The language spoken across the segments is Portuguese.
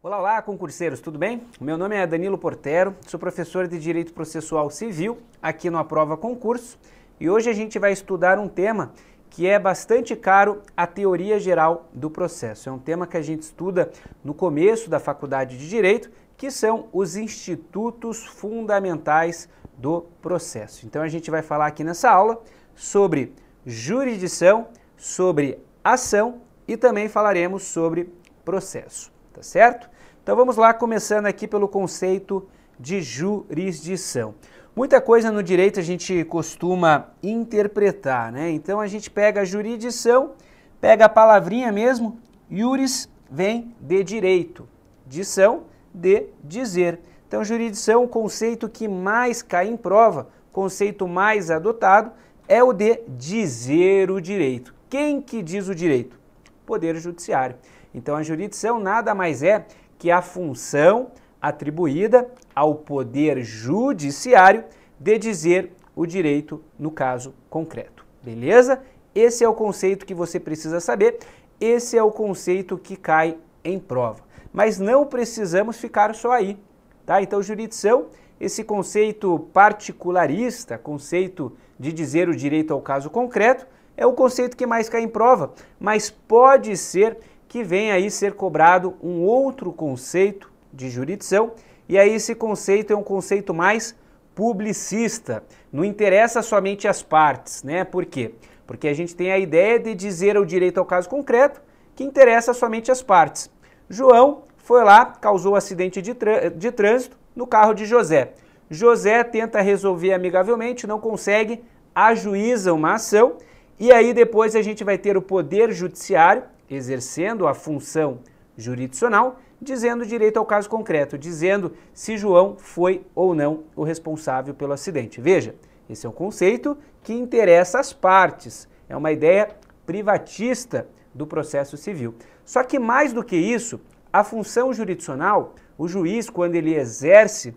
Olá, olá, concurseiros, tudo bem? Meu nome é Danilo Portero, sou professor de Direito Processual Civil aqui no Aprova Concurso e hoje a gente vai estudar um tema que é bastante caro à teoria geral do processo. É um tema que a gente estuda no começo da faculdade de Direito, que são os institutos fundamentais do processo. Então a gente vai falar aqui nessa aula sobre jurisdição, sobre ação e também falaremos sobre processo, tá certo? Então vamos lá, começando aqui pelo conceito de jurisdição. Muita coisa no direito a gente costuma interpretar, né? Então a gente pega a jurisdição, pega a palavrinha mesmo, iuris vem de direito, dição de dizer. Então jurisdição, o conceito que mais cai em prova, conceito mais adotado, é o de dizer o direito. Quem que diz o direito? Poder Judiciário. Então a jurisdição nada mais é que a função atribuída ao Poder Judiciário de dizer o direito no caso concreto. Beleza? Esse é o conceito que você precisa saber, esse é o conceito que cai em prova. Mas não precisamos ficar só aí, tá? Então jurisdição, esse conceito particularista, conceito de dizer o direito ao caso concreto, é o conceito que mais cai em prova, mas pode ser que venha aí ser cobrado um outro conceito de jurisdição, e aí esse conceito é um conceito mais publicista, não interessa somente as partes, né? Por quê? Porque a gente tem a ideia de dizer o direito ao caso concreto, que interessa somente as partes. João foi lá, causou acidente de trânsito no carro de José. José tenta resolver amigavelmente, não consegue, ajuiza uma ação, e aí depois a gente vai ter o Poder Judiciário exercendo a função jurisdicional, dizendo direito ao caso concreto, dizendo se João foi ou não o responsável pelo acidente. Veja, esse é um conceito que interessa as partes, é uma ideia privatista do processo civil. Só que mais do que isso, a função jurisdicional, o juiz, quando ele exerce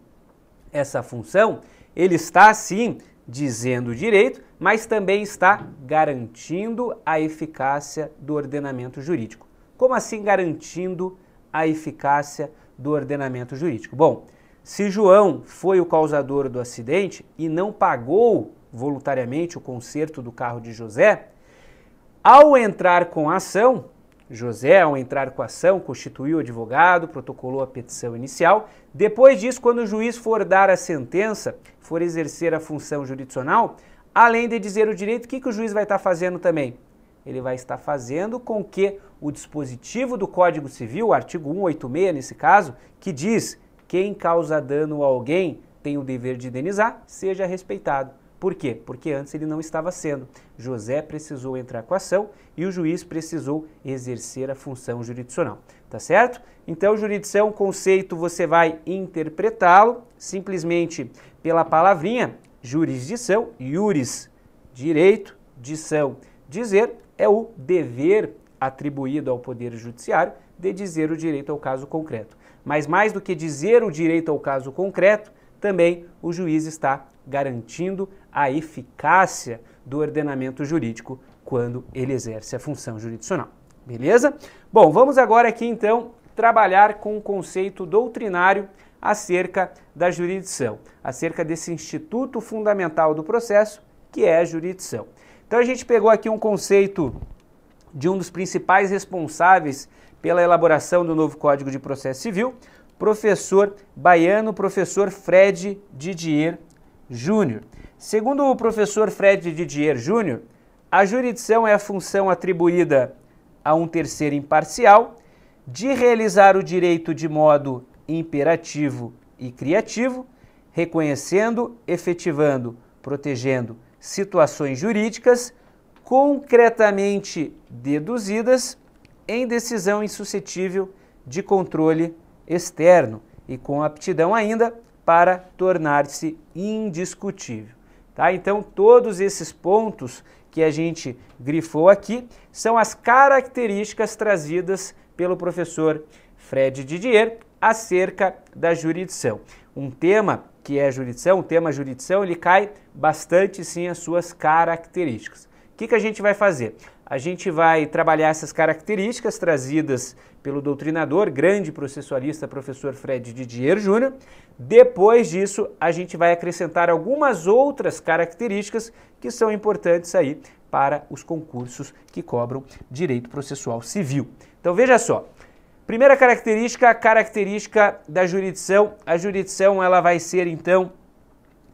essa função, ele está sim dizendo o direito, mas também está garantindo a eficácia do ordenamento jurídico. Como assim garantindo a eficácia do ordenamento jurídico? Bom, se João foi o causador do acidente e não pagou voluntariamente o conserto do carro de José, ao entrar com a ação, José, ao entrar com a ação, constituiu o advogado, protocolou a petição inicial. Depois disso, quando o juiz for dar a sentença, for exercer a função jurisdicional, além de dizer o direito, o que o juiz vai estar fazendo também? Ele vai estar fazendo com que o dispositivo do Código Civil, o artigo 186 nesse caso, que diz quem causa dano a alguém tem o dever de indenizar, seja respeitado. Por quê? Porque antes ele não estava sendo. José precisou entrar com a ação e o juiz precisou exercer a função jurisdicional, tá certo? Então, jurisdição, conceito, você vai interpretá-lo simplesmente pela palavrinha jurisdição, iuris, direito, dição, dizer, é o dever atribuído ao Poder Judiciário de dizer o direito ao caso concreto. Mas mais do que dizer o direito ao caso concreto, também o juiz está garantindo a eficácia do ordenamento jurídico quando ele exerce a função jurisdicional. Beleza? Bom, vamos agora aqui então trabalhar com o conceito doutrinário acerca da jurisdição, acerca desse instituto fundamental do processo, que é a jurisdição. Então a gente pegou aqui um conceito de um dos principais responsáveis pela elaboração do novo Código de Processo Civil, professor baiano, professor Fred Didier Júnior. Segundo o professor Fred Didier Júnior, a jurisdição é a função atribuída a um terceiro imparcial de realizar o direito de modo imperativo e criativo, reconhecendo, efetivando, protegendo situações jurídicas concretamente deduzidas em decisão insuscetível de controle externo e com aptidão ainda para tornar-se indiscutível. Tá? Então, todos esses pontos que a gente grifou aqui são as características trazidas pelo professor Fred Didier acerca da jurisdição. Um tema que é jurisdição, o tema jurisdição, ele cai bastante sim as suas características. O que a gente vai fazer? a gente vai trabalhar essas características trazidas pelo doutrinador, grande processualista, professor Fred Didier Júnior. Depois disso, a gente vai acrescentar algumas outras características que são importantes aí para os concursos que cobram direito processual civil. Então veja só, primeira característica, a característica da jurisdição. A jurisdição ela vai ser então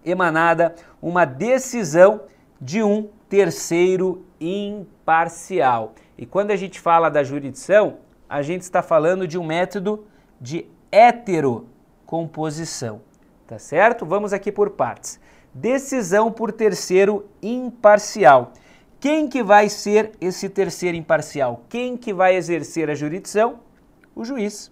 emanada uma decisão de um terceiro imparcial. E quando a gente fala da jurisdição, a gente está falando de um método de heterocomposição, tá certo? Vamos aqui por partes. Decisão por terceiro imparcial. Quem que vai ser esse terceiro imparcial? Quem que vai exercer a jurisdição? O juiz.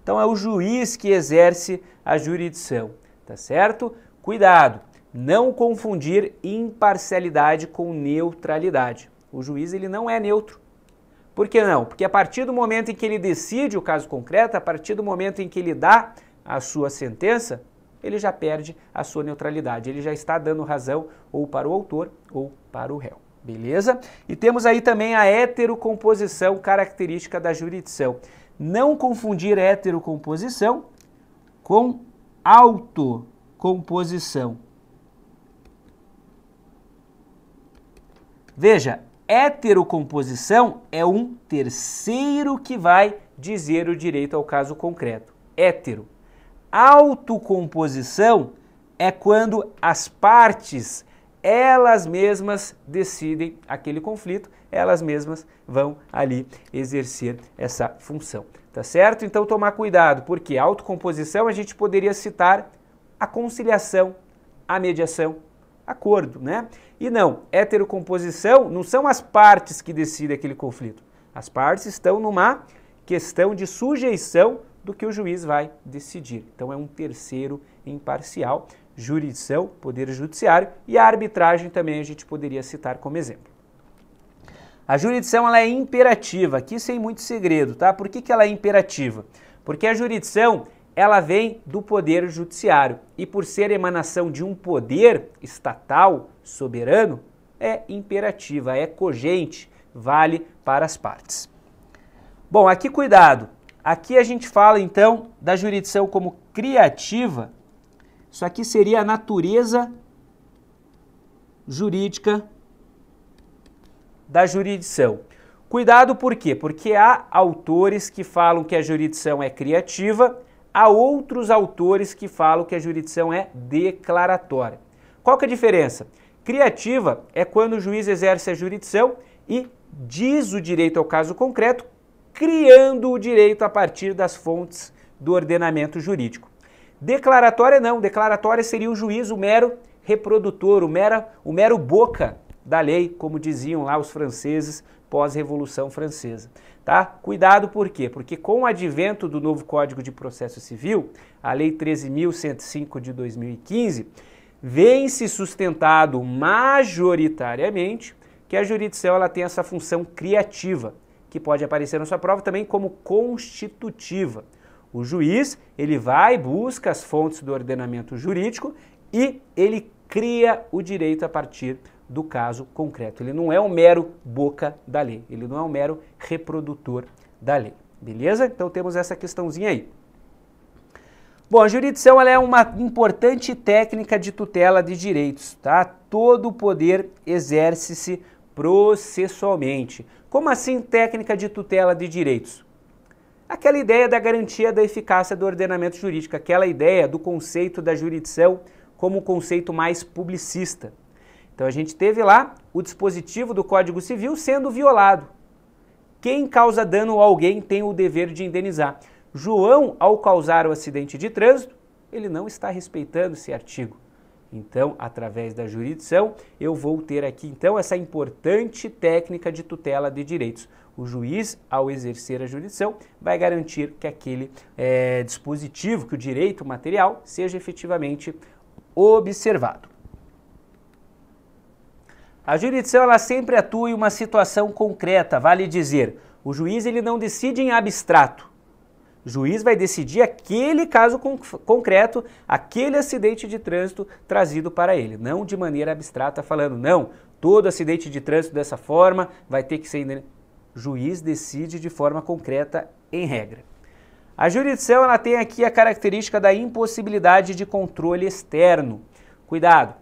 Então é o juiz que exerce a jurisdição, tá certo? Cuidado, não confundir imparcialidade com neutralidade. O juiz ele não é neutro. Por que não? Porque a partir do momento em que ele decide o caso concreto, a partir do momento em que ele dá a sua sentença, ele já perde a sua neutralidade. Ele já está dando razão ou para o autor ou para o réu. Beleza? E temos aí também a heterocomposição, característica da jurisdição. Não confundir heterocomposição com autocomposição. Veja, heterocomposição é um terceiro que vai dizer o direito ao caso concreto. Hétero. Autocomposição é quando as partes, elas mesmas decidem aquele conflito, elas mesmas vão ali exercer essa função, tá certo? Então tomar cuidado, porque autocomposição a gente poderia citar a conciliação, a mediação, acordo, né? E não, heterocomposição não são as partes que decidem aquele conflito. As partes estão numa questão de sujeição do que o juiz vai decidir. Então é um terceiro imparcial, jurisdição, poder judiciário, e a arbitragem também a gente poderia citar como exemplo. A jurisdição ela é imperativa, aqui sem muito segredo, tá? Por que ela é imperativa? Porque a jurisdição ela vem do poder judiciário e por ser emanação de um poder estatal soberano, é imperativa, é cogente, vale para as partes. Bom, aqui cuidado, aqui a gente fala então da jurisdição como criativa. Isso aqui seria a natureza jurídica da jurisdição. Cuidado por quê? Porque há autores que falam que a jurisdição é criativa, há outros autores que falam que a jurisdição é declaratória. Qual que é a diferença? Criativa é quando o juiz exerce a jurisdição e diz o direito ao caso concreto, criando o direito a partir das fontes do ordenamento jurídico. Declaratória não, declaratória seria o juiz o mero reprodutor, o mero boca da lei, como diziam lá os franceses pós-Revolução Francesa. Tá? Cuidado por quê? Porque com o advento do novo Código de Processo Civil, a Lei 13.105 de 2015, vem se sustentado majoritariamente que a jurisdição ela tem essa função criativa, que pode aparecer na sua prova também como constitutiva. O juiz, ele vai, busca as fontes do ordenamento jurídico e ele cria o direito a partir do caso concreto. Ele não é um mero boca da lei, ele não é um mero reprodutor da lei. Beleza? Então temos essa questãozinha aí. Bom, a jurisdição ela é uma importante técnica de tutela de direitos, tá? Todo o poder exerce-se processualmente. Como assim técnica de tutela de direitos? Aquela ideia da garantia da eficácia do ordenamento jurídico, aquela ideia do conceito da jurisdição como um conceito mais publicista. Então a gente teve lá o dispositivo do Código Civil sendo violado. Quem causa dano a alguém tem o dever de indenizar. João, ao causar o acidente de trânsito, ele não está respeitando esse artigo. Então, através da jurisdição, eu vou ter aqui então essa importante técnica de tutela de direitos. O juiz, ao exercer a jurisdição, vai garantir que aquele dispositivo, que o direito material, seja efetivamente observado. A jurisdição ela sempre atua em uma situação concreta, vale dizer, o juiz ele não decide em abstrato. O juiz vai decidir aquele caso concreto, aquele acidente de trânsito trazido para ele, não de maneira abstrata falando, não, todo acidente de trânsito dessa forma vai ter que ser... Juiz decide de forma concreta em regra. A jurisdição ela tem aqui a característica da impossibilidade de controle externo. Cuidado.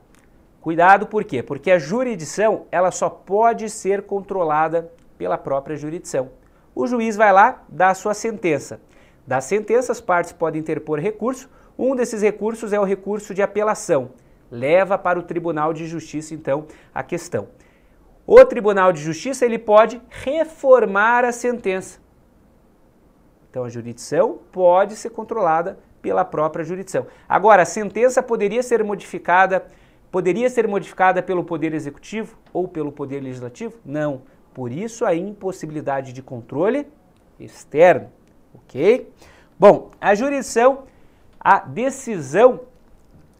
Cuidado por quê? Porque a jurisdição ela só pode ser controlada pela própria jurisdição. O juiz vai lá, dá a sua sentença. Da sentença, as partes podem interpor recurso. Um desses recursos é o recurso de apelação. Leva para o Tribunal de Justiça, então, a questão. O Tribunal de Justiça ele pode reformar a sentença. Então, a jurisdição pode ser controlada pela própria jurisdição. Agora, a sentença poderia ser modificada pelo Poder Executivo ou pelo Poder Legislativo? Não. Por isso, a impossibilidade de controle externo. Ok? Bom, a jurisdição, a decisão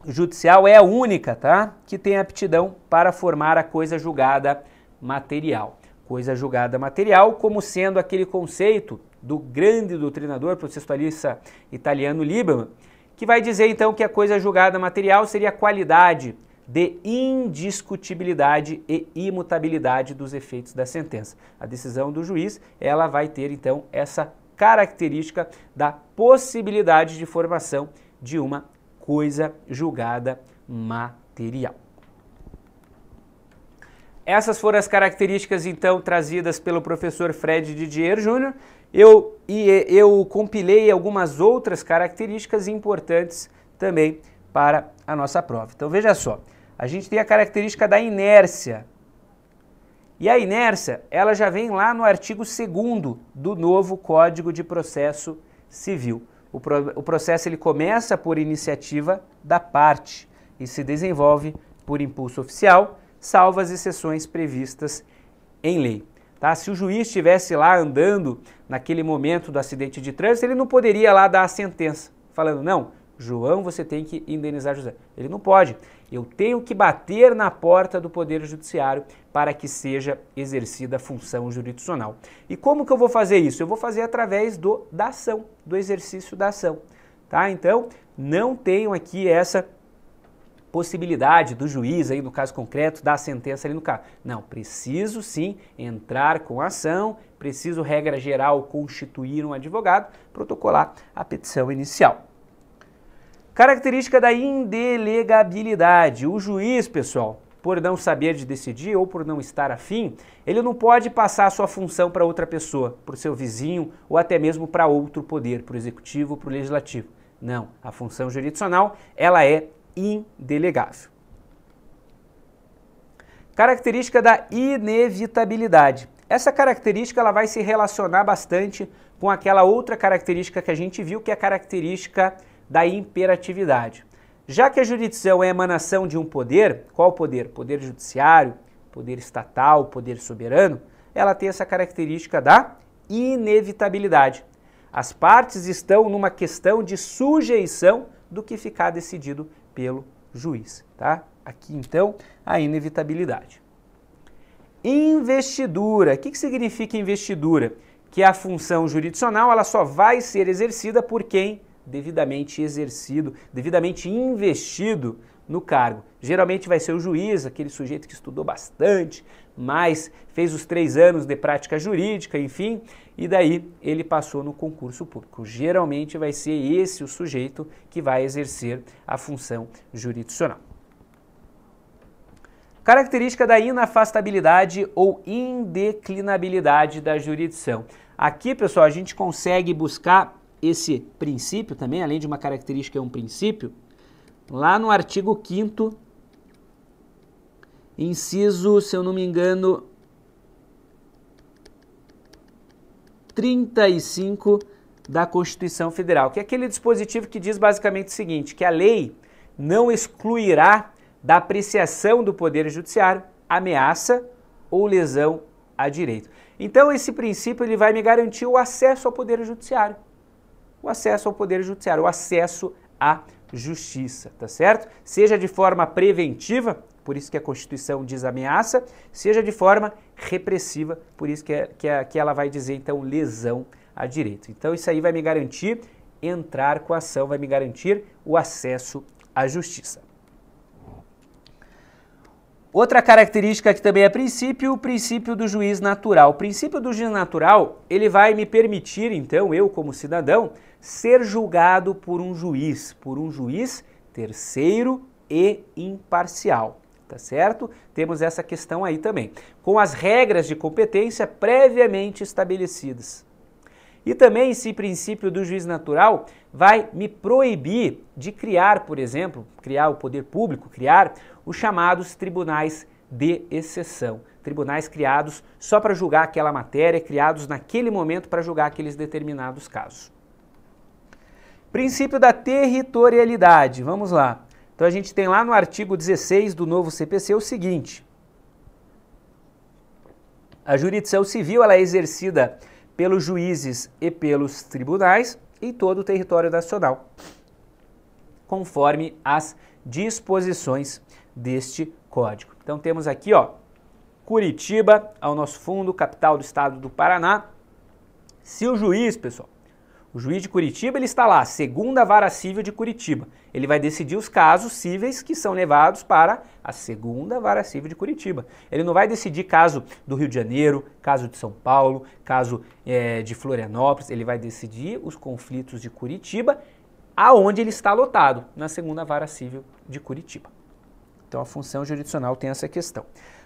judicial é a única, tá? Que tem aptidão para formar a coisa julgada material. Coisa julgada material como sendo aquele conceito do grande doutrinador processualista italiano Lieberman, que vai dizer então que a coisa julgada material seria a qualidade de indiscutibilidade e imutabilidade dos efeitos da sentença. A decisão do juiz, ela vai ter então essa característica da possibilidade de formação de uma coisa julgada material. Essas foram as características então trazidas pelo professor Fred Didier Júnior. Eu compilei algumas outras características importantes também para a nossa prova. Então veja só, a gente tem a característica da inércia. E a inércia, ela já vem lá no artigo 2º do novo Código de Processo Civil. O processo ele começa por iniciativa da parte e se desenvolve por impulso oficial, salvo as exceções previstas em lei. Tá? Se o juiz estivesse lá andando naquele momento do acidente de trânsito, ele não poderia lá dar a sentença, falando, não, João, você tem que indenizar José. Ele não pode. Eu tenho que bater na porta do Poder Judiciário para que seja exercida a função jurisdicional. E como que eu vou fazer isso? Eu vou fazer através da ação, do exercício da ação. Tá? Então, não tenho aqui essa possibilidade do juiz, aí no caso concreto, dar a sentença ali no caso. Não, preciso sim entrar com a ação, preciso, regra geral, constituir um advogado, protocolar a petição inicial. Característica da indelegabilidade. O juiz, pessoal, por não saber de decidir ou por não estar afim, ele não pode passar a sua função para outra pessoa, para o seu vizinho ou até mesmo para outro poder, para o executivo ou para o legislativo. Não, a função jurisdicional, ela é indelegável. Característica da inevitabilidade. Essa característica ela vai se relacionar bastante com aquela outra característica que a gente viu, que é a característica da imperatividade. Já que a jurisdição é a emanação de um poder, qual poder? Poder judiciário, poder estatal, poder soberano, ela tem essa característica da inevitabilidade. As partes estão numa questão de sujeição do que ficar decidido pelo juiz, tá? Aqui então a inevitabilidade. Investidura. O que significa investidura? Que a função jurisdicional ela só vai ser exercida por quem devidamente exercido, devidamente investido no cargo. Geralmente vai ser o juiz, aquele sujeito que estudou bastante, mas fez os 3 anos de prática jurídica, enfim, e daí ele passou no concurso público. Geralmente vai ser esse o sujeito que vai exercer a função jurisdicional. Característica da inafastabilidade ou indeclinabilidade da jurisdição. Aqui, pessoal, a gente consegue buscar esse princípio também, além de uma característica, é um princípio, lá no artigo 5º, inciso, se eu não me engano, 35 da Constituição Federal, que é aquele dispositivo que diz basicamente o seguinte, que a lei não excluirá da apreciação do Poder Judiciário ameaça ou lesão a direito. Então esse princípio ele vai me garantir o acesso ao Poder Judiciário. O acesso ao Poder Judiciário, o acesso à justiça, tá certo? Seja de forma preventiva, por isso que a Constituição diz ameaça, seja de forma repressiva, por isso que ela vai dizer, então, lesão a direito. Então, isso aí vai me garantir entrar com a ação, vai me garantir o acesso à justiça. Outra característica que também é princípio, o princípio do juiz natural. O princípio do juiz natural, ele vai me permitir, então, eu como cidadão, ser julgado por um juiz terceiro e imparcial, tá certo? Temos essa questão aí também, com as regras de competência previamente estabelecidas. E também esse princípio do juiz natural vai me proibir de criar, por exemplo, criar o poder público, criar os chamados tribunais de exceção. Tribunais criados só para julgar aquela matéria, criados naquele momento para julgar aqueles determinados casos. Princípio da territorialidade, vamos lá. Então a gente tem lá no artigo 16 do novo CPC o seguinte: a jurisdição civil ela é exercida pelos juízes e pelos tribunais em todo o território nacional, conforme as disposições deste código. Então temos aqui, ó, Curitiba, ao nosso fundo, capital do estado do Paraná. Se o juiz, pessoal, o juiz de Curitiba, ele está lá, segunda vara civil de Curitiba. Ele vai decidir os casos cíveis que são levados para a segunda vara civil de Curitiba. Ele não vai decidir caso do Rio de Janeiro, caso de São Paulo, caso de Florianópolis. Ele vai decidir os conflitos de Curitiba, aonde ele está lotado, na segunda vara civil de Curitiba. Então a função jurisdicional tem essa questão.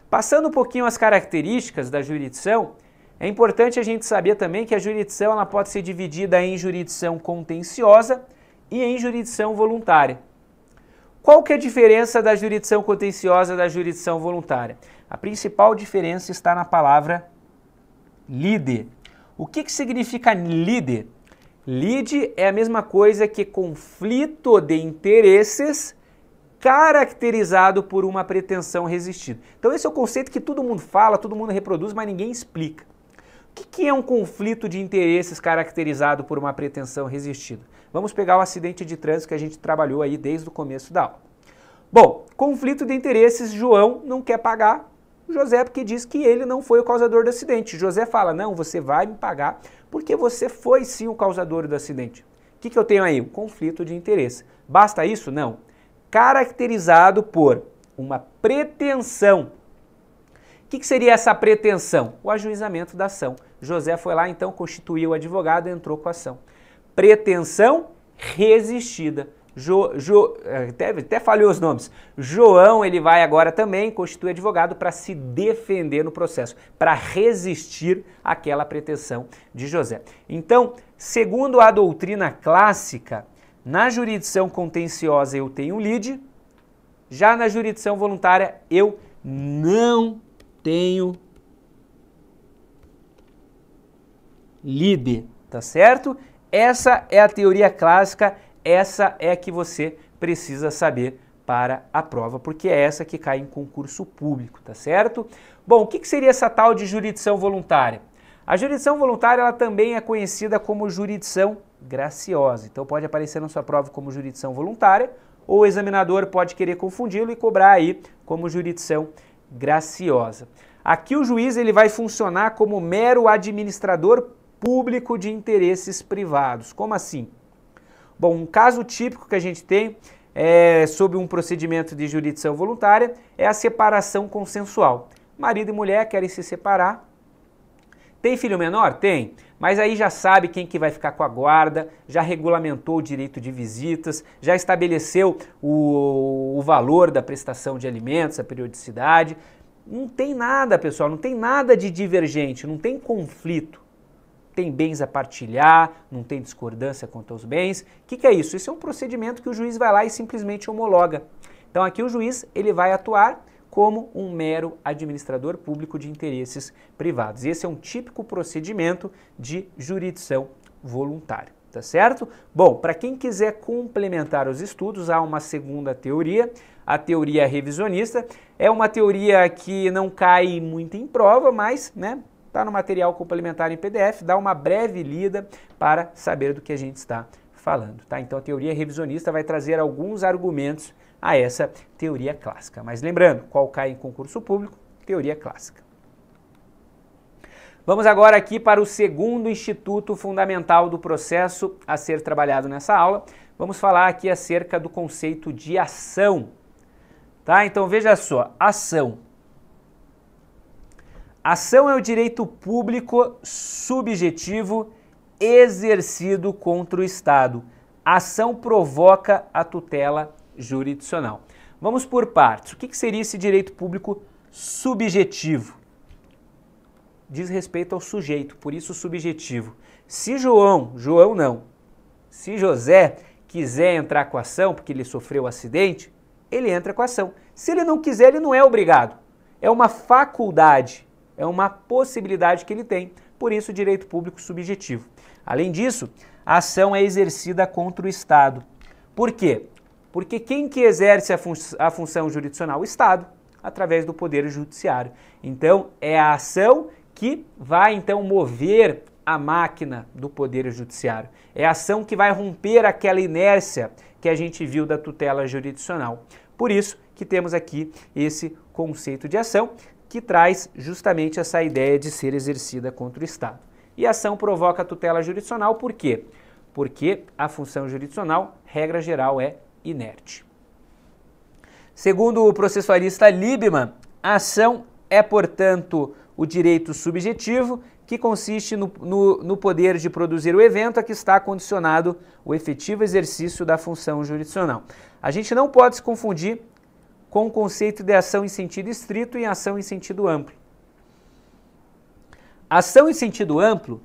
Passando um pouquinho as características da jurisdição, é importante a gente saber também que a jurisdição ela pode ser dividida em jurisdição contenciosa e em jurisdição voluntária. Qual que é a diferença da jurisdição contenciosa e da jurisdição voluntária? A principal diferença está na palavra lide. O que significa lide? Lide é a mesma coisa que conflito de interesses caracterizado por uma pretensão resistida. Então esse é o conceito que todo mundo fala, todo mundo reproduz, mas ninguém explica. O que é um conflito de interesses caracterizado por uma pretensão resistida? Vamos pegar o acidente de trânsito que a gente trabalhou aí desde o começo da aula. Bom, conflito de interesses, João não quer pagar José porque diz que ele não foi o causador do acidente. José fala, não, você vai me pagar porque você foi sim o causador do acidente. O que eu tenho aí? Um conflito de interesse. Basta isso? Não. Caracterizado por uma pretensão. O que seria essa pretensão? O ajuizamento da ação. José foi lá, então, constituiu o advogado e entrou com a ação. Pretensão resistida. Até falhou os nomes. João, ele vai agora também constituir advogado para se defender no processo, para resistir àquela pretensão de José. Então, segundo a doutrina clássica, na jurisdição contenciosa eu tenho lide, já na jurisdição voluntária eu não tenho lide, tá certo? Essa é a teoria clássica, essa é a que você precisa saber para a prova, porque é essa que cai em concurso público, tá certo? Bom, o que seria essa tal de jurisdição voluntária? A jurisdição voluntária ela também é conhecida como jurisdição graciosa, então pode aparecer na sua prova como jurisdição voluntária, ou o examinador pode querer confundi-lo e cobrar aí como jurisdição graciosa. Aqui o juiz ele vai funcionar como mero administrador público de interesses privados. Como assim? Bom, um caso típico que a gente tem sob um procedimento de jurisdição voluntária é a separação consensual. Marido e mulher querem se separar. Tem filho menor? Tem. Mas aí já sabe quem que vai ficar com a guarda, já regulamentou o direito de visitas, já estabeleceu o valor da prestação de alimentos, a periodicidade. Não tem nada, pessoal, não tem nada de divergente, não tem conflito. Tem bens a partilhar, não tem discordância quanto aos bens. O que é isso? Isso é um procedimento que o juiz vai lá e simplesmente homologa. Então aqui o juiz ele vai atuar como um mero administrador público de interesses privados. E esse é um típico procedimento de jurisdição voluntária, tá certo? Bom, para quem quiser complementar os estudos, há uma segunda teoria, a teoria revisionista. É uma teoria que não cai muito em prova, mas, né, está no material complementar em PDF, dá uma breve lida para saber do que a gente está falando, tá? Então a teoria revisionista vai trazer alguns argumentos a essa teoria clássica. Mas lembrando, qual cai em concurso público? Teoria clássica. Vamos agora aqui para o segundo instituto fundamental do processo a ser trabalhado nessa aula. Vamos falar aqui acerca do conceito de ação. Tá? Então veja só, ação. Ação é o direito público subjetivo exercido contra o Estado. Ação provoca a tutela jurisdicional. Vamos por partes. O que seria esse direito público subjetivo? Diz respeito ao sujeito, por isso subjetivo. Se João não, se José quiser entrar com a ação porque ele sofreu um acidente, ele entra com a ação. Se ele não quiser, ele não é obrigado. É uma faculdade, é uma possibilidade que ele tem. Por isso, direito público subjetivo. Além disso, a ação é exercida contra o Estado. Por quê? Porque quem que exerce a função jurisdicional? O Estado, através do Poder Judiciário. Então, é a ação que vai, então, mover a máquina do Poder Judiciário. É a ação que vai romper aquela inércia que a gente viu da tutela jurisdicional. Por isso que temos aqui esse conceito de ação, que traz justamente essa ideia de ser exercida contra o Estado. E a ação provoca a tutela jurisdicional por quê? Porque a função jurisdicional, regra geral, é inerte. Segundo o processualista Liebman, a ação é, portanto, o direito subjetivo que consiste no poder de produzir o evento a que está condicionado o efetivo exercício da função jurisdicional. A gente não pode se confundir com o conceito de ação em sentido estrito e ação em sentido amplo. Ação em sentido amplo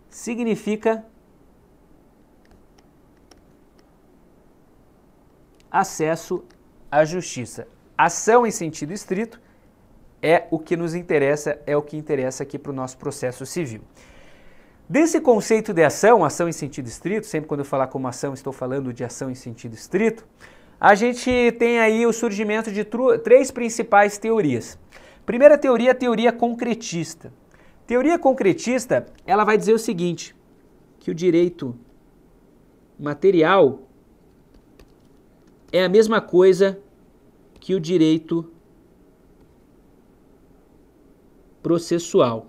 significa acesso à justiça. Ação em sentido estrito é o que nos interessa, é o que interessa aqui para o nosso processo civil. Desse conceito de ação, ação em sentido estrito, sempre quando eu falar como ação, estou falando de ação em sentido estrito, a gente tem aí o surgimento de três principais teorias. Primeira teoria, a teoria concretista. Teoria concretista, ela vai dizer o seguinte, que o direito material é a mesma coisa que o direito processual.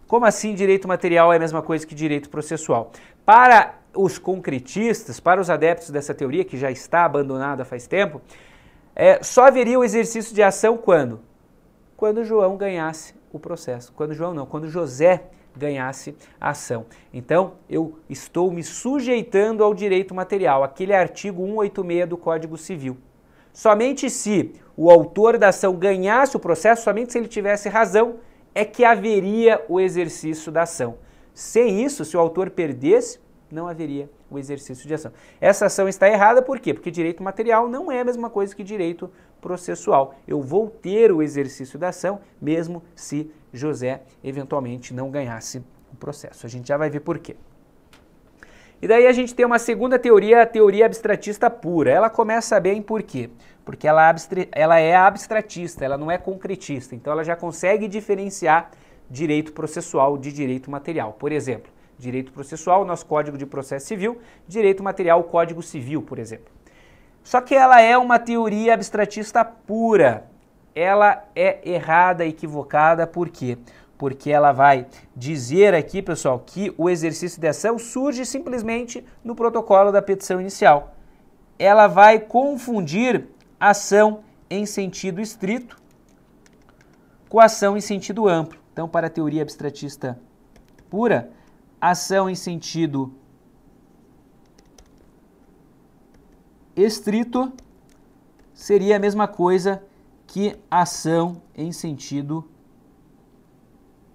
Como assim direito material é a mesma coisa que direito processual? Para os concretistas, para os adeptos dessa teoria, que já está abandonada faz tempo, só haveria o exercício de ação quando? Quando João ganhasse o processo. Quando José ganhasse a ação. Então, eu estou me sujeitando ao direito material, aquele artigo 186 do Código Civil. Somente se o autor da ação ganhasse o processo, somente se ele tivesse razão, é que haveria o exercício da ação. Sem isso, se o autor perdesse, não haveria o exercício de ação. Essa ação está errada por quê? Porque direito material não é a mesma coisa que direito processual. Eu vou ter o exercício da ação, mesmo se José eventualmente não ganhasse o processo. A gente já vai ver por quê. E daí a gente tem uma segunda teoria, a teoria abstratista pura. Ela começa bem por quê? Porque ela é abstratista, ela não é concretista. Então ela já consegue diferenciar direito processual de direito material. Por exemplo, direito processual, nosso Código de Processo Civil, direito material, o Código Civil, por exemplo. Só que ela é uma teoria abstratista pura. Ela é errada, equivocada, por quê? Porque ela vai dizer aqui, pessoal, que o exercício de ação surge simplesmente no protocolo da petição inicial. Ela vai confundir ação em sentido estrito com ação em sentido amplo. Então, para a teoria abstratista pura, ação em sentido estrito seria a mesma coisa que ação em sentido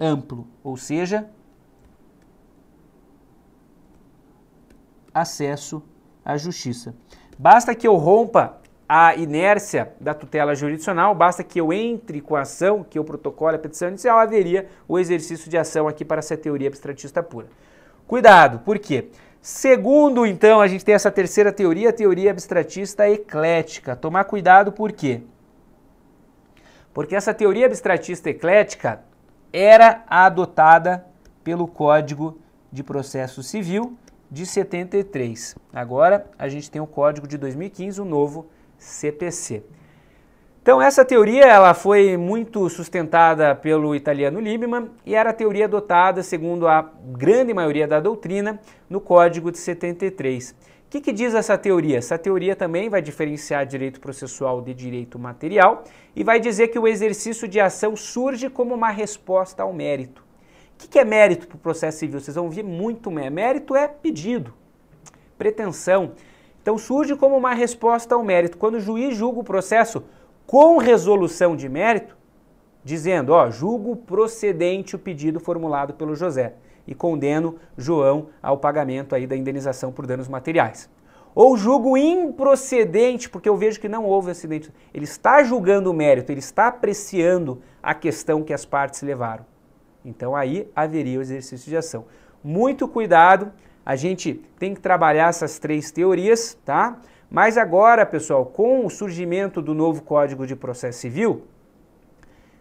amplo, ou seja, acesso à justiça. Basta que eu rompa a inércia da tutela jurisdicional, basta que eu entre com a ação, que eu protocole a petição inicial, haveria o exercício de ação aqui para essa teoria abstratista pura. Cuidado, por quê? Segundo, então, a gente tem essa terceira teoria, a teoria abstratista eclética. Tomar cuidado por quê? Porque essa teoria abstratista eclética era adotada pelo Código de Processo Civil de 73. Agora a gente tem o Código de 2015, o novo CPC. Então essa teoria ela foi muito sustentada pelo italiano Liebman e era a teoria adotada, segundo a grande maioria da doutrina, no Código de 73. O que diz essa teoria? Essa teoria também vai diferenciar direito processual de direito material e vai dizer que o exercício de ação surge como uma resposta ao mérito. O que é mérito para o processo civil? Vocês vão ouvir muito mérito. Mérito é pedido, pretensão. Então surge como uma resposta ao mérito. Quando o juiz julga o processo com resolução de mérito, dizendo, ó, julgo procedente o pedido formulado pelo José e condeno João ao pagamento aí da indenização por danos materiais. Ou julgo improcedente, porque eu vejo que não houve acidente. Ele está julgando o mérito, ele está apreciando a questão que as partes levaram. Então aí haveria o exercício de ação. Muito cuidado, a gente tem que trabalhar essas três teorias, tá? Mas agora, pessoal, com o surgimento do novo Código de Processo Civil,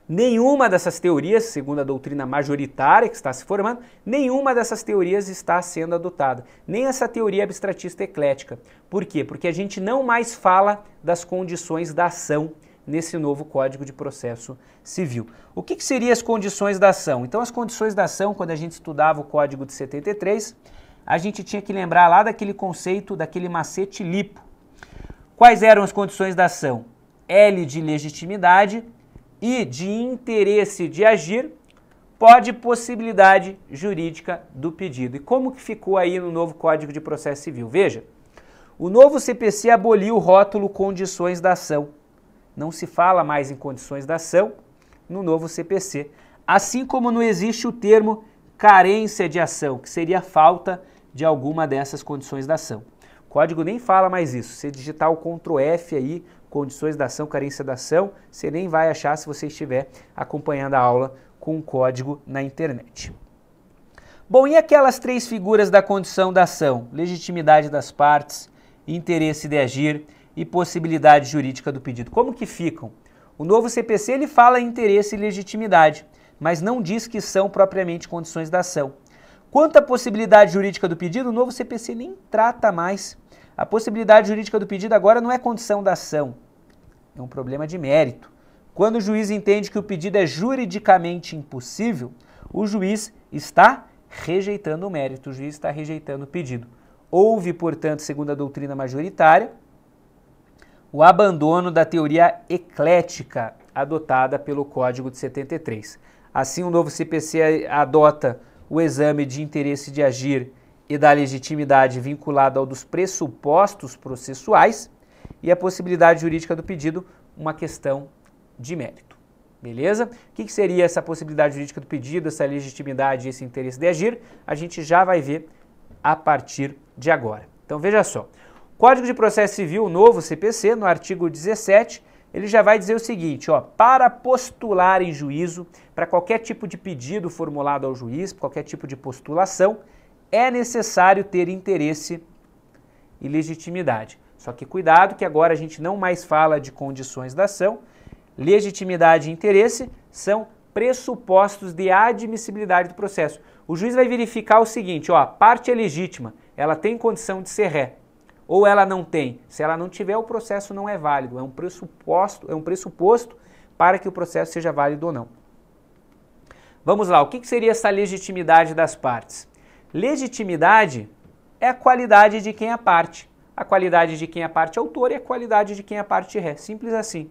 nenhuma dessas teorias, segundo a doutrina majoritária que está se formando, nenhuma dessas teorias está sendo adotada. Nem essa teoria abstratista eclética. Por quê? Porque a gente não mais fala das condições da ação nesse novo Código de Processo Civil. O que seriam as condições da ação? Então, as condições da ação, quando a gente estudava o Código de 73, a gente tinha que lembrar lá daquele conceito, daquele macete lipo. Quais eram as condições da ação? L de legitimidade, I de interesse de agir, pode possibilidade jurídica do pedido. E como que ficou aí no novo Código de Processo Civil? Veja, o novo CPC aboliu o rótulo condições da ação. Não se fala mais em condições da ação no novo CPC. Assim como não existe o termo carência de ação, que seria falta de alguma dessas condições da ação. O código nem fala mais isso. Se digitar o Ctrl F aí, condições da ação, carência da ação, você nem vai achar se você estiver acompanhando a aula com o código na internet. Bom, e aquelas três figuras da condição da ação? Legitimidade das partes, interesse de agir e possibilidade jurídica do pedido. Como que ficam? O novo CPC ele fala em interesse e legitimidade, mas não diz que são propriamente condições da ação. Quanto à possibilidade jurídica do pedido, o novo CPC nem trata mais. A possibilidade jurídica do pedido agora não é condição da ação, é um problema de mérito. Quando o juiz entende que o pedido é juridicamente impossível, o juiz está rejeitando o mérito, o juiz está rejeitando o pedido. Houve, portanto, segundo a doutrina majoritária, o abandono da teoria eclética adotada pelo Código de 73. Assim, o novo CPC adota o exame de interesse de agir e da legitimidade vinculado ao dos pressupostos processuais e a possibilidade jurídica do pedido, uma questão de mérito. Beleza? O que seria essa possibilidade jurídica do pedido, essa legitimidade e esse interesse de agir? A gente já vai ver a partir de agora. Então veja só, Código de Processo Civil, o novo CPC, no artigo 17, ele já vai dizer o seguinte, ó, para postular em juízo, para qualquer tipo de pedido formulado ao juiz, qualquer tipo de postulação, é necessário ter interesse e legitimidade. Só que cuidado que agora a gente não mais fala de condições da ação. Legitimidade e interesse são pressupostos de admissibilidade do processo. O juiz vai verificar o seguinte, ó, a parte é legítima, ela tem condição de ser ré, ou ela não tem. Se ela não tiver, o processo não é válido, é um pressuposto para que o processo seja válido ou não. Vamos lá, o que seria essa legitimidade das partes? Legitimidade é a qualidade de quem é parte. A qualidade de quem é parte autor e a qualidade de quem é parte ré. Simples assim.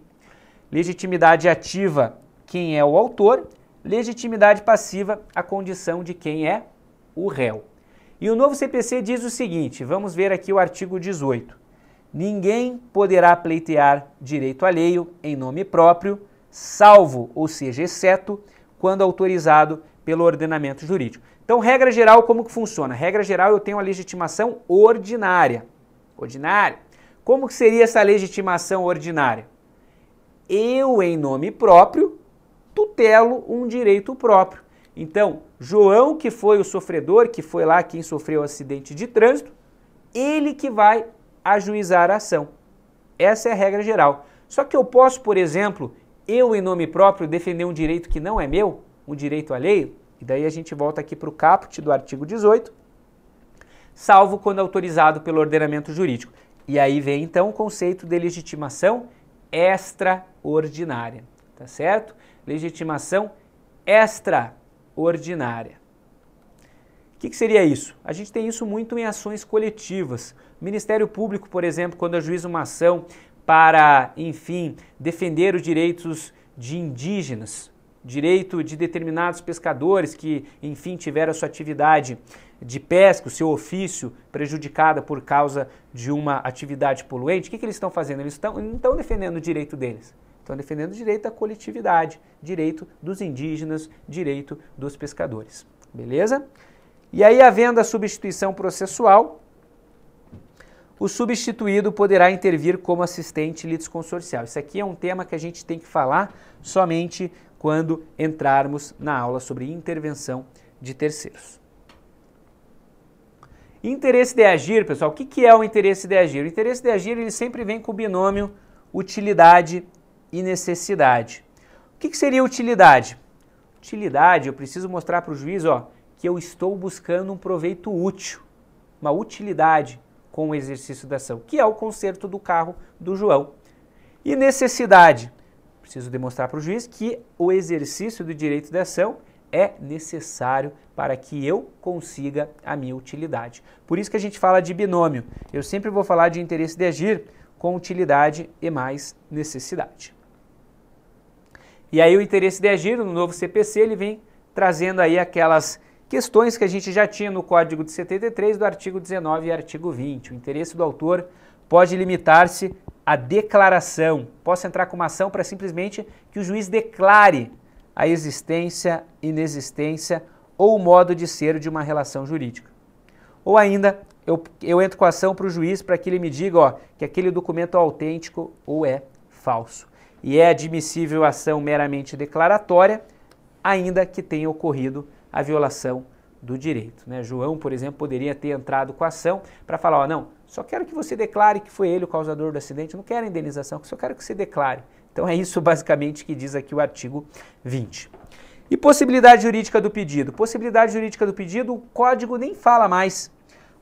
Legitimidade ativa, quem é o autor. Legitimidade passiva, a condição de quem é o réu. E o novo CPC diz o seguinte, vamos ver aqui o artigo 18. Ninguém poderá pleitear direito alheio em nome próprio, salvo, ou seja, exceto, quando autorizado pelo ordenamento jurídico. Então, regra geral, como que funciona? Regra geral, eu tenho a legitimação ordinária. Ordinária. Como que seria essa legitimação ordinária? Eu, em nome próprio, tutelo um direito próprio. Então, João, que foi o sofredor, que foi lá quem sofreu o acidente de trânsito, ele que vai ajuizar a ação. Essa é a regra geral. Só que eu posso, por exemplo, eu, em nome próprio, defender um direito que não é meu, um direito alheio, e daí a gente volta aqui para o caput do artigo 18, salvo quando autorizado pelo ordenamento jurídico. E aí vem então o conceito de legitimação extraordinária, tá certo? Legitimação extraordinária. O que seria isso? A gente tem isso muito em ações coletivas. O Ministério Público, por exemplo, quando ajuiza uma ação para, enfim, defender os direitos de indígenas, direito de determinados pescadores que, enfim, tiveram a sua atividade de pesca, o seu ofício prejudicada por causa de uma atividade poluente, o que eles estão fazendo? Eles não estão defendendo o direito deles, estão defendendo o direito da coletividade, direito dos indígenas, direito dos pescadores, beleza? E aí, havendo a substituição processual, o substituído poderá intervir como assistente litisconsorcial. Isso aqui é um tema que a gente tem que falar somente quando entrarmos na aula sobre intervenção de terceiros. Interesse de agir, pessoal, o que é o interesse de agir? O interesse de agir ele sempre vem com o binômio utilidade e necessidade. O que seria utilidade? Utilidade, eu preciso mostrar para o juiz, que eu estou buscando um proveito útil, uma utilidade com o exercício da ação, que é o conserto do carro do João. E necessidade, preciso demonstrar para o juiz que o exercício do direito de ação é necessário para que eu consiga a minha utilidade. Por isso que a gente fala de binômio. Eu sempre vou falar de interesse de agir com utilidade e mais necessidade. E aí o interesse de agir no novo CPC, ele vem trazendo aí aquelas questões que a gente já tinha no Código de 73 do artigo 19 e artigo 20. O interesse do autor pode limitar-se à declaração. Posso entrar com uma ação para simplesmente que o juiz declare a existência, inexistência ou o modo de ser de uma relação jurídica. Ou ainda, eu entro com a ação para o juiz para que ele me diga que aquele documento é autêntico ou é falso. E é admissível a ação meramente declaratória, ainda que tenha ocorrido a violação do direito, né? João, por exemplo, poderia ter entrado com a ação para falar, não, só quero que você declare que foi ele o causador do acidente, não quero indenização, só quero que você declare. Então é isso basicamente que diz aqui o artigo 20. E possibilidade jurídica do pedido? Possibilidade jurídica do pedido, o código nem fala mais.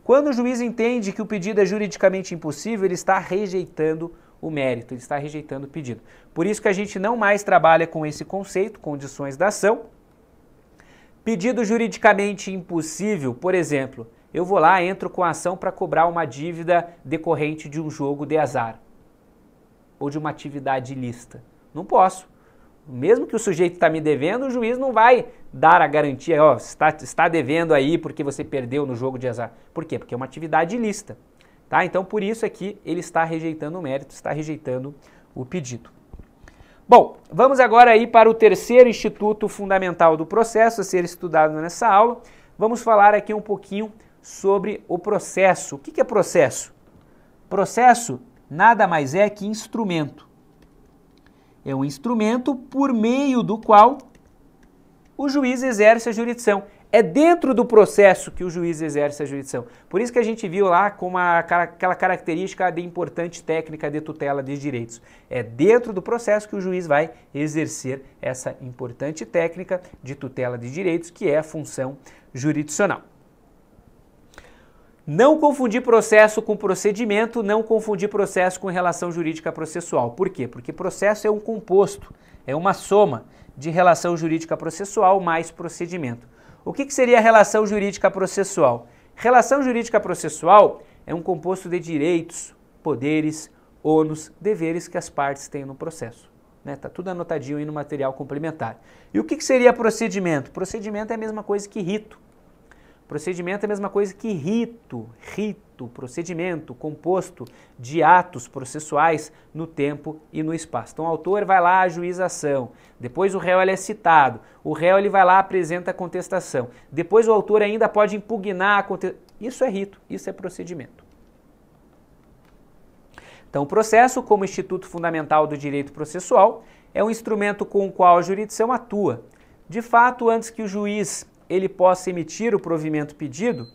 Quando o juiz entende que o pedido é juridicamente impossível, ele está rejeitando o mérito, ele está rejeitando o pedido. Por isso que a gente não mais trabalha com esse conceito, condições da ação. Pedido juridicamente impossível, por exemplo, eu vou lá, entro com a ação para cobrar uma dívida decorrente de um jogo de azar ou de uma atividade ilícita. Não posso. Mesmo que o sujeito está me devendo, o juiz não vai dar a garantia, está devendo aí porque você perdeu no jogo de azar. Por quê? Porque é uma atividade ilícita. Tá? Então, por isso aqui, ele está rejeitando o mérito, está rejeitando o pedido. Bom, vamos agora aí para o terceiro instituto fundamental do processo a ser estudado nessa aula. Vamos falar aqui um pouquinho sobre o processo. O que é processo? Processo nada mais é que instrumento. É um instrumento por meio do qual o juiz exerce a jurisdição. É dentro do processo que o juiz exerce a jurisdição. Por isso que a gente viu lá com aquela característica de importante técnica de tutela de direitos. É dentro do processo que o juiz vai exercer essa importante técnica de tutela de direitos, que é a função jurisdicional. Não confundir processo com procedimento, não confundir processo com relação jurídica processual. Por quê? Porque processo é um composto, é uma soma de relação jurídica processual mais procedimento. O que seria a relação jurídica processual? Relação jurídica processual é um composto de direitos, poderes, ônus, deveres que as partes têm no processo. Tá tudo anotadinho aí no material complementar. E o que seria procedimento? Procedimento é a mesma coisa que rito. Procedimento é a mesma coisa que rito, procedimento composto de atos processuais no tempo e no espaço. Então o autor vai lá, ajuiza a ação, depois o réu ele é citado, o réu ele vai lá, apresenta a contestação, depois o autor ainda pode impugnar a contestação. Isso é rito, isso é procedimento. Então o processo, como instituto fundamental do direito processual, é um instrumento com o qual a jurisdição atua. De fato, antes que o juiz ele possa emitir o provimento pedido,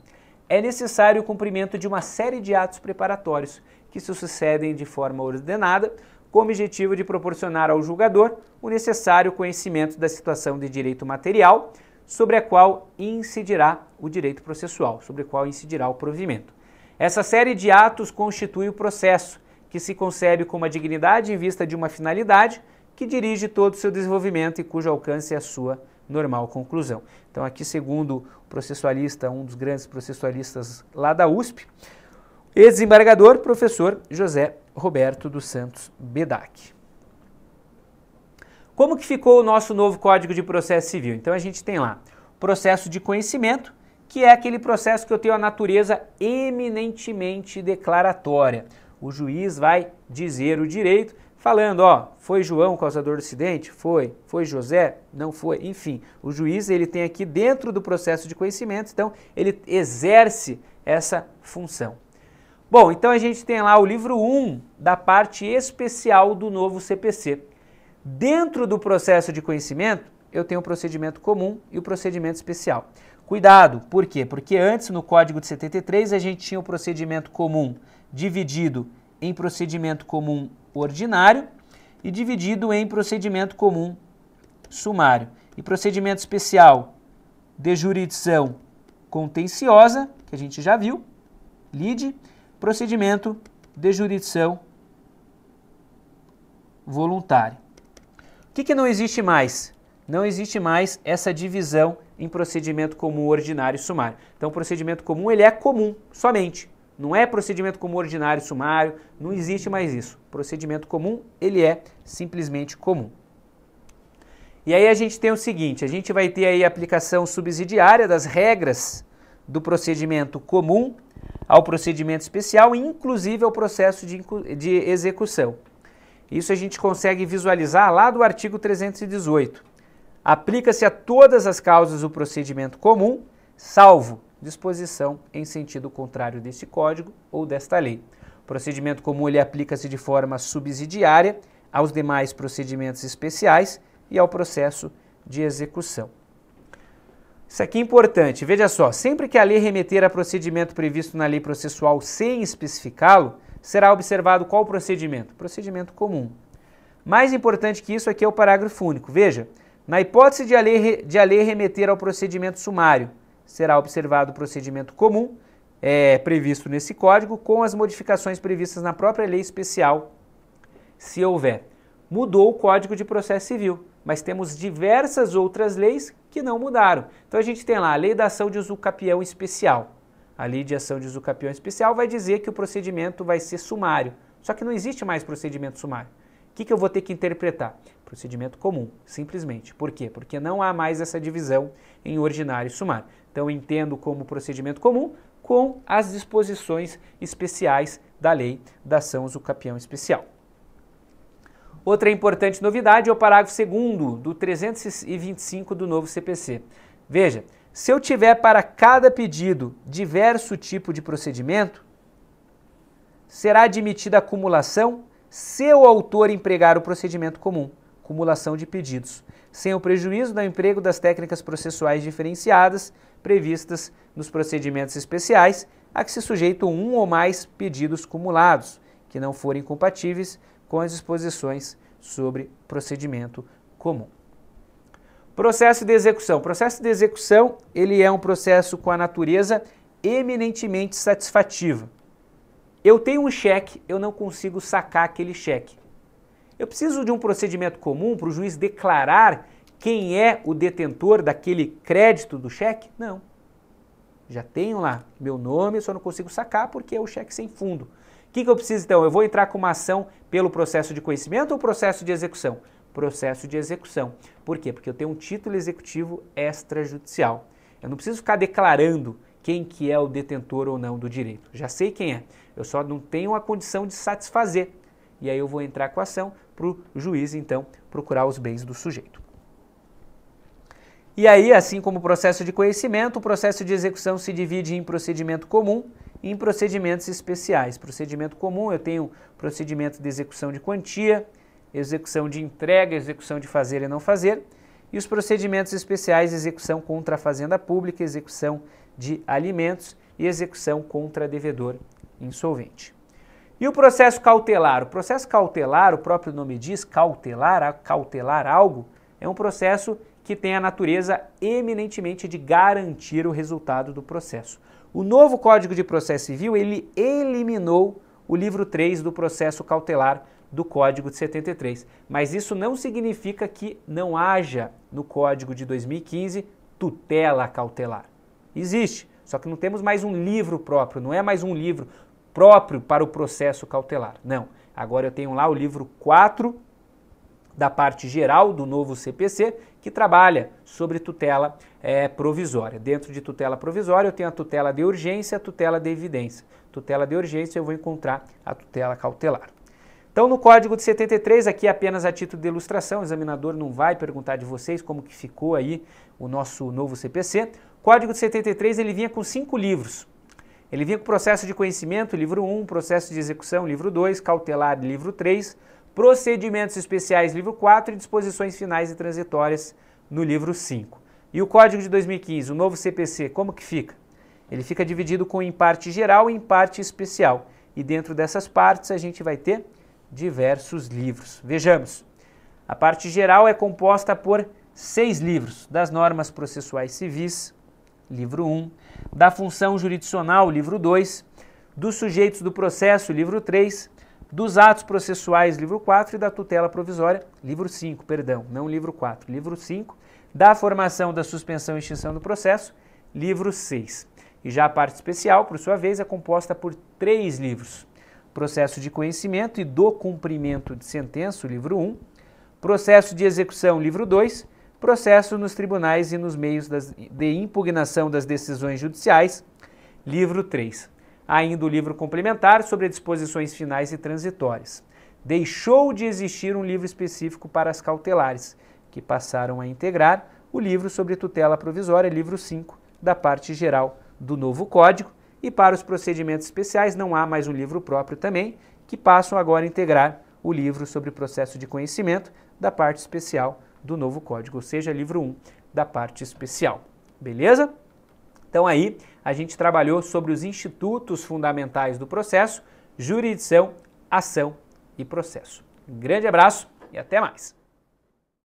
é necessário o cumprimento de uma série de atos preparatórios que se sucedem de forma ordenada, com o objetivo de proporcionar ao julgador o necessário conhecimento da situação de direito material sobre a qual incidirá o direito processual, sobre a qual incidirá o provimento. Essa série de atos constitui o processo, que se concebe como a dignidade em vista de uma finalidade que dirige todo o seu desenvolvimento e cujo alcance é a sua normal conclusão. Então aqui, segundo o processualista, um dos grandes processualistas lá da USP, ex-desembargador, professor José Roberto dos Santos Bedac. Como que ficou o nosso novo Código de Processo Civil? Então a gente tem lá o processo de conhecimento, que é aquele processo que eu tenho a natureza eminentemente declaratória. O juiz vai dizer o direito, falando, ó, foi João o causador do acidente? Foi. Foi José? Não foi. Enfim, o juiz ele tem aqui dentro do processo de conhecimento, então ele exerce essa função. Bom, então a gente tem lá o livro 1 da parte especial do novo CPC. Dentro do processo de conhecimento, eu tenho o procedimento comum e o procedimento especial. Cuidado, por quê? Porque antes, no Código de 73, a gente tinha o procedimento comum dividido em procedimento comum ordinário e dividido em procedimento comum sumário. E procedimento especial de jurisdição contenciosa, que a gente já viu, lide, procedimento de jurisdição voluntária. O que não existe mais? Não existe mais essa divisão em procedimento comum ordinário e sumário. Então, o procedimento comum ele é comum, somente. Não é procedimento comum ordinário e sumário, não existe mais isso. Procedimento comum, ele é simplesmente comum. E aí a gente tem o seguinte, a gente vai ter aí a aplicação subsidiária das regras do procedimento comum ao procedimento especial, inclusive ao processo de execução. Isso a gente consegue visualizar lá do artigo 318. Aplica-se a todas as causas o procedimento comum, salvo disposição em sentido contrário deste código ou desta lei. O procedimento comum ele aplica-se de forma subsidiária aos demais procedimentos especiais e ao processo de execução. Isso aqui é importante, veja só, sempre que a lei remeter a procedimento previsto na lei processual sem especificá-lo, será observado qual procedimento? Procedimento comum. Mais importante que isso aqui é o parágrafo único. Veja, na hipótese de a lei remeter ao procedimento sumário, será observado o procedimento comum previsto nesse código com as modificações previstas na própria lei especial, se houver. Mudou o Código de Processo Civil, mas temos diversas outras leis que não mudaram. Então a gente tem lá a Lei da Ação de Usucapião Especial. A Lei de Ação de Usucapião Especial vai dizer que o procedimento vai ser sumário, só que não existe mais procedimento sumário. O que eu vou ter que interpretar? Procedimento comum, simplesmente. Por quê? Porque não há mais essa divisão em ordinário e sumário. Então eu entendo como procedimento comum com as disposições especiais da Lei da Ação Usucapião Especial. Outra importante novidade é o parágrafo 2º do 325 do novo CPC. Veja, se eu tiver para cada pedido diverso tipo de procedimento, será admitida a acumulação se o autor empregar o procedimento comum, acumulação de pedidos, sem o prejuízo do emprego das técnicas processuais diferenciadas previstas nos procedimentos especiais, a que se sujeitam um ou mais pedidos cumulados, que não forem compatíveis com as disposições sobre procedimento comum. Processo de execução. O processo de execução ele é um processo com a natureza eminentemente satisfativa. Eu tenho um cheque, eu não consigo sacar aquele cheque. Eu preciso de um procedimento comum para o juiz declarar quem é o detentor daquele crédito do cheque? Não. Já tenho lá meu nome, eu só não consigo sacar porque é o cheque sem fundo. O que eu preciso então? Eu vou entrar com uma ação pelo processo de conhecimento ou processo de execução? Processo de execução. Por quê? Porque eu tenho um título executivo extrajudicial. Eu não preciso ficar declarando quem que é o detentor ou não do direito. Já sei quem é. Eu só não tenho a condição de satisfazer. E aí eu vou entrar com a ação para o juiz, então, procurar os bens do sujeito. E aí, assim como o processo de conhecimento, o processo de execução se divide em procedimento comum e em procedimentos especiais. Procedimento comum, eu tenho procedimento de execução de quantia, execução de entrega, execução de fazer e não fazer, e os procedimentos especiais, execução contra a fazenda pública, execução de alimentos e execução contra devedor insolvente. E o processo cautelar? O processo cautelar, o próprio nome diz, cautelar algo, é um processo que tem a natureza eminentemente de garantir o resultado do processo. O novo Código de Processo Civil, ele eliminou o livro 3 do processo cautelar do Código de 73. Mas isso não significa que não haja no Código de 2015 tutela cautelar. Existe, só que não temos mais um livro próprio, não é mais um livro próprio para o processo cautelar. Não, agora eu tenho lá o livro 4 da parte geral do novo CPC, que trabalha sobre tutela provisória. Dentro de tutela provisória eu tenho a tutela de urgência e a tutela de evidência. Tutela de urgência eu vou encontrar a tutela cautelar. Então no Código de 73, aqui apenas a título de ilustração, o examinador não vai perguntar de vocês como que ficou aí o nosso novo CPC. O Código de 73 ele vinha com 5 livros. Ele vinha com processo de conhecimento, livro 1, processo de execução, livro 2, cautelar, livro 3, procedimentos especiais, livro 4 e disposições finais e transitórias no livro 5. E o Código de 2015, o novo CPC, como que fica? Ele fica dividido em parte geral e em parte especial. E dentro dessas partes a gente vai ter diversos livros. Vejamos, a parte geral é composta por 6 livros, das normas processuais civis, livro 1, da função jurisdicional, livro 2, dos sujeitos do processo, livro 3, dos atos processuais, livro 4 e da tutela provisória, livro 5, perdão, não livro 4, livro 5, da formação da suspensão e extinção do processo, livro 6. E já a parte especial, por sua vez, é composta por 3 livros. Processo de conhecimento e do cumprimento de sentença, livro 1, processo de execução, livro 2, processo nos tribunais e nos meios de impugnação das decisões judiciais, livro 3. Ainda o livro complementar sobre disposições finais e transitórias. Deixou de existir um livro específico para as cautelares, que passaram a integrar o livro sobre tutela provisória, livro 5, da parte geral do novo Código, e para os procedimentos especiais não há mais um livro próprio também, que passam agora a integrar o livro sobre processo de conhecimento da parte especial do novo Código, ou seja, livro 1 da parte especial. Beleza? Então aí a gente trabalhou sobre os institutos fundamentais do processo, jurisdição, ação e processo. Um grande abraço e até mais!